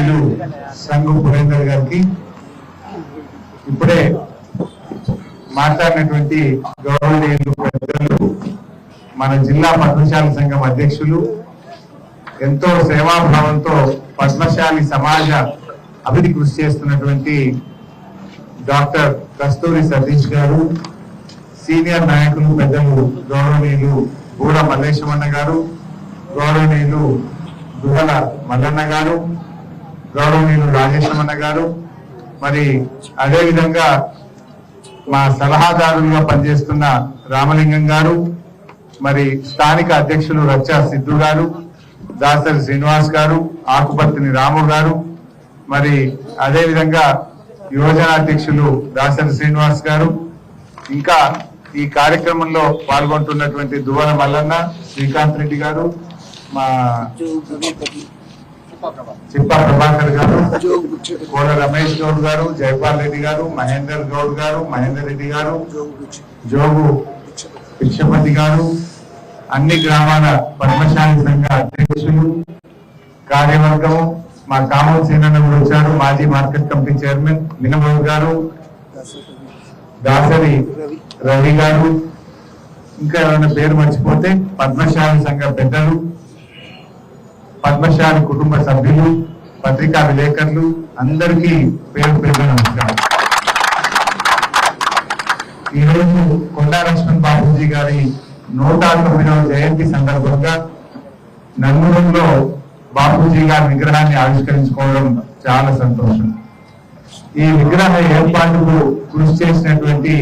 గౌరవనీయులు సంఘు పురేందర్ గారికి, ఇప్పుడే మాట్లాడినటువంటి గౌరవనీయులు పెద్దలు, మన జిల్లా పద్మశాలి సంఘం అధ్యక్షులు, ఎంతో సేవాభావంతో పద్మశాలి సమాజ అభివృద్ధి కృషి చేస్తున్నటువంటి డాక్టర్ కస్తూరి సతీష్ గారు, సీనియర్ నాయకులు పెద్దలు గౌరవనీయులు గూడ మల్లేశమన్న గారు, గౌరవనీయులు దుగల మల్లన్న గారు, గౌరవనీయులు రాజేశమన్న గారు, మరి అదేవిధంగా మా సలహాదారులుగా పనిచేస్తున్న రామలింగం గారు, మరి స్థానిక అధ్యక్షులు రచ్చా సిద్ధు గారు, దాసరి శ్రీనివాస్ గారు, ఆకుపత్తిని రాము గారు, మరి అదేవిధంగా యువజన అధ్యక్షులు దాసరి శ్రీనివాస్ గారు, ఇంకా ఈ కార్యక్రమంలో పాల్గొంటున్నటువంటి దువ్వల మల్లన్న, శ్రీకాంత్ రెడ్డి గారు, మా చిప్ప ప్రభాకర్ గారు, కోడ రమేష్ గౌడ్ గారు, జైపాల్ రెడ్డి గారు, మహేందర్ గౌడ్ గారు, మహేందర్ రెడ్డి గారు, జోగు పిక్షపతి గారు, అన్ని గ్రామాల పద్మశాలి సంఘ అధ్యక్షులు, కార్యవర్గం, మా కామన్ సీనన్న కూడా వచ్చారు, మాజీ మార్కెట్ కమిటీ చైర్మన్ మినమూరు గారు, దాసరి రవి గారు, ఇంకా ఎవరైనా పేరు మర్చిపోతే పద్మశాలి సంఘ పెద్దలు, పద్మశాలి కుటుంబ సభ్యులు, పత్రికా విలేకరులు, అందరికీ పేరు పేరు నమస్కారం. ఈరోజు కొండా లక్ష్మణ్ బాపూజీ గారి 109వ జయంతి సందర్భంగా నన్నూరులో బాపూజీ గారి విగ్రహాన్ని ఆవిష్కరించుకోవడం చాలా సంతోషం. ఈ విగ్రహ ఏర్పాటుకు కృషి చేసినటువంటి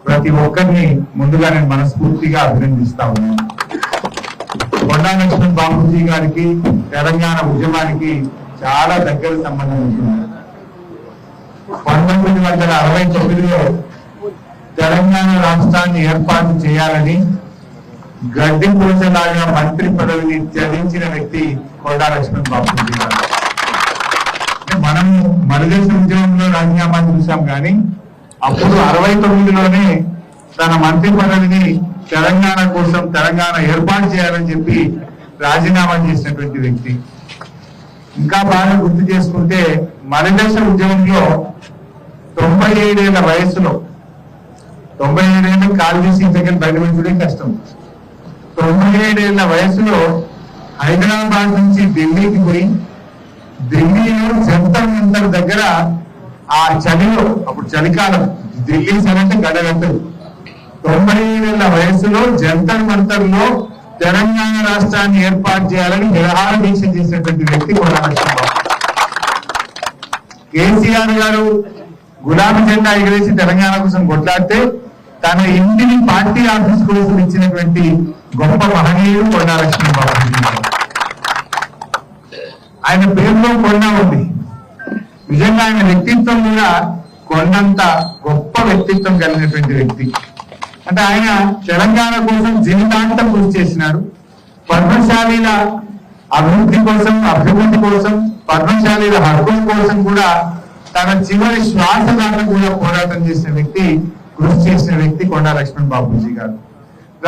ప్రతి ఒక్కరిని ముందుగా నేను మనస్ఫూర్తిగా అభినందిస్తా ఉన్నాను. కొండా లక్ష్మణ్ బాపూజీ గారికి తెలంగాణ ఉద్యమానికి చాలా దగ్గర సంబంధం ఉంటుంది. 1969లో తెలంగాణ రాష్ట్రాన్ని ఏర్పాటు చేయాలని గడ్డి పూజలాగా మంత్రి పదవిని త్యజించిన వ్యక్తి కొండా లక్ష్మణ్ బాపూజీ గారు. మనం మనదేశ ఉద్యమంలో రాజీనామా చూసాం, కానీ అప్పుడు 69లోనే తన మంత్రి పదవిని తెలంగాణ కోసం, తెలంగాణ ఏర్పాటు చేయాలని చెప్పి రాజీనామా చేసినటువంటి వ్యక్తి. ఇంకా బాగా గుర్తు చేసుకుంటే మనదేశ ఉద్యమంలో 97 ఏళ్ల వయసులో, 97 ఏళ్ళు కాలు తీసి ఇంతకీ బయటపెట్టడే కష్టం, 97 ఏళ్ల వయసులో హైదరాబాద్ నుంచి ఢిల్లీకి పోయి, ఢిల్లీలో జంతర్ మంతర్ దగ్గర ఆ చలిలో, అప్పుడు చలికాలం, ఢిల్లీ సరంటే గడగంటలు, 97 ఏళ్ల వయసులో జంతర్ మంతర్ లో తెలంగాణ రాష్ట్రాన్ని ఏర్పాటు చేయాలని నిరాహార దీక్ష చేసినటువంటి వ్యక్తి కొండా లక్ష్మణ్ బాపూజీ. కేసీఆర్ గారు గులాబీ జెండా ఎగిరేసి తెలంగాణ కోసం కొట్లాడితే తన ఇంటిని పార్టీ ఆఫీస్ కోసం ఇచ్చినటువంటి గొప్ప మహనీయుడు కొండా లక్ష్మణ్ బాపూజీ. ఆయన పేరులో కొండ ఉంది. నిజంగా ఆయన వ్యక్తిత్వం కూడా కొండంత గొప్ప వ్యక్తిత్వం కలిగినటువంటి వ్యక్తి. అంటే ఆయన తెలంగాణ కోసం జీవితాంతం కృషి చేసినాడు. పద్మశాలీల అభివృద్ధి కోసం, పద్మశాలీల హక్కుల కోసం కూడా తన చివరి శ్వాస దాకా కూడా పోరాటం చేసిన వ్యక్తి, కృషి చేసిన వ్యక్తి కొండా లక్ష్మణ్ బాపూజీ గారు.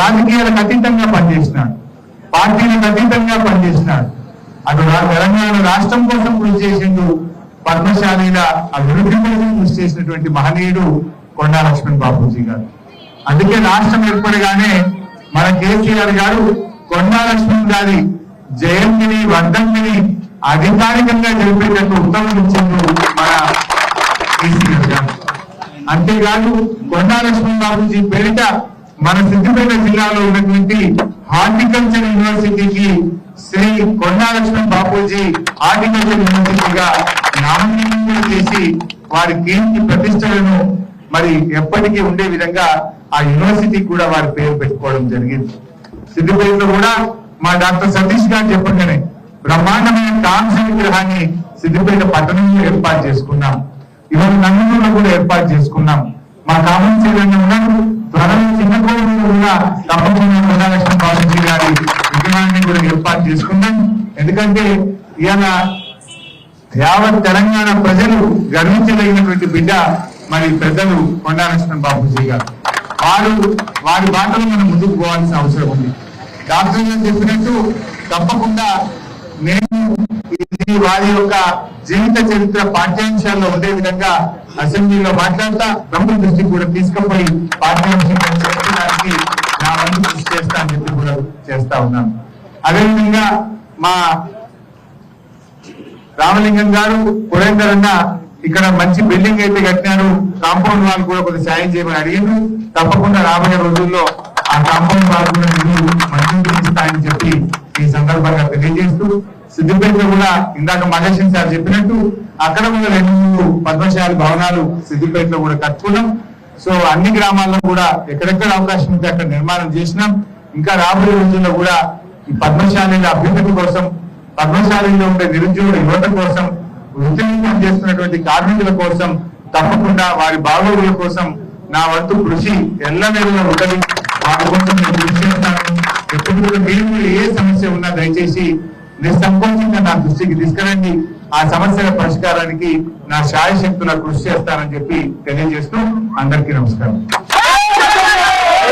రాజకీయాలకు అతీతంగా పనిచేసినాడు, పార్టీలకు అతీతంగా పనిచేసినాడు. అటు తెలంగాణ రాష్ట్రం కోసం కృషి చేసిండు, పద్మశాలీల అభివృద్ధి కోసం కృషి చేసినటువంటి మహనీయుడు కొండా లక్ష్మణ్ బాపూజీ గారు. అందుకే రాష్ట్రం ఏర్పడగానే మన కేసీఆర్ గారు కొండా లక్ష్మణ్ గారి జయంతిని, వర్ధంతిని అధికారికంగా జరిపేటట్టు ఉత్తర్వులిచ్చిండు మన కేసీఆర్ గారు. అంతేకాదు కొండా లక్ష్మణ్ బాపూజీ పేరిట మన సిద్దిపేట జిల్లాలో ఉన్నటువంటి హార్టికల్చర్ యూనివర్సిటీకి శ్రీ కొండా లక్ష్మణ్ బాపూజీ హార్టికల్చర్ యూనివర్సిటీగా నామకరణం చేసి వారి కీర్తి ప్రతిష్టలను మరి ఎప్పటికీ ఉండే విధంగా ఆ యూనివర్సిటీ కూడా వారి పేరు పెట్టుకోవడం జరిగింది. సిద్దిపేటలో కూడా మా డాక్టర్ సతీష్ గారు చెప్పగానే బ్రహ్మాండమైన కాంస విగ్రహాన్ని సిద్దిపేట పట్టణంలో ఏర్పాటు చేసుకున్నాం. ఇవాళ నందమూరులో కూడా ఏర్పాటు చేసుకున్నాం. మా కామన్ సీనన్న ఉన్నారు, త్వరలో చిన్న కోడూరులో కూడా తప్పకుండా కొండా లక్ష్మణ్ బాపూజీ గారి విగ్రహాన్ని కూడా ఏర్పాటు చేసుకున్నాం. ఎందుకంటే ఇవాళ యావత్ తెలంగాణ ప్రజలు గర్వించదగినటువంటి బిడ్డ మరి పెద్దలు కొండా లక్ష్మణ్ బాపూజీ గారు. వారి బాటలో మనం ముందుకు పోవాల్సిన అవసరం ఉంది. డాక్టర్ గారు చెప్పినట్టు తప్పకుండా నేను వారి యొక్క జీవిత చరిత్ర పాఠ్యాంశాల్లో ఉండే విధంగా అసెంబ్లీలో మాట్లాడతా ప్రభుత్వ దృష్టికి కూడా తీసుకుపోయి పాఠ్యాంశంగా చేర్చడానికి నా వంతు కృషి చేస్తా అని చెప్పి కూడా చేస్తా ఉన్నాను. అదేవిధంగా మా రామలింగం గారు పురేందర్ అన్న ఇక్కడ మంచి బిల్డింగ్ అయితే కట్టినారు, కాంపౌండ్ వాళ్ళు కూడా కొద్దిగా సాయం చేయమని అడిగారు. తప్పకుండా రాబోయే రోజుల్లో ఆ కాంపౌండ్ వాళ్ళు కూడా నిధులు మంజూరు ఇస్తాయని చెప్పి ఈ సందర్భంగా తెలియజేస్తూ, సిద్దిపేటలో కూడా ఇందాక మహేశ్వరి సార్ చెప్పినట్టు అక్కడ కూడా 2 పద్మశాలి భవనాలు సిద్దిపేటలో కూడా కట్టుకున్నాం. సో అన్ని గ్రామాల్లో కూడా ఎక్కడెక్కడ అవకాశం ఉంటే అక్కడ నిర్మాణం చేసినాం. ఇంకా రాబోయే రోజుల్లో కూడా ఈ పద్మశాలీల అభ్యున్నతి కోసం, పద్మశాలీలో ఉండే నిరుద్యోగ యువత కోసం, వృత్తిని చేస్తున్నటువంటి కార్మికుల కోసం, తప్పకుండా వారి బాగోగుల కోసం నా వంతు కృషి ఎల్లవేళలా ఉంటది. వారి కోసం నేను కృషి చేస్తాను. ఎప్పుడు కూడా మీరు ఏ సమస్య ఉన్నా దయచేసి నిస్సంకోచంగా నా దృష్టికి తీసుకురండి. ఆ సమస్యల పరిష్కారానికి నా శాయశక్తుల కృషి చేస్తానని చెప్పి తెలియజేస్తూ అందరికీ నమస్కారం.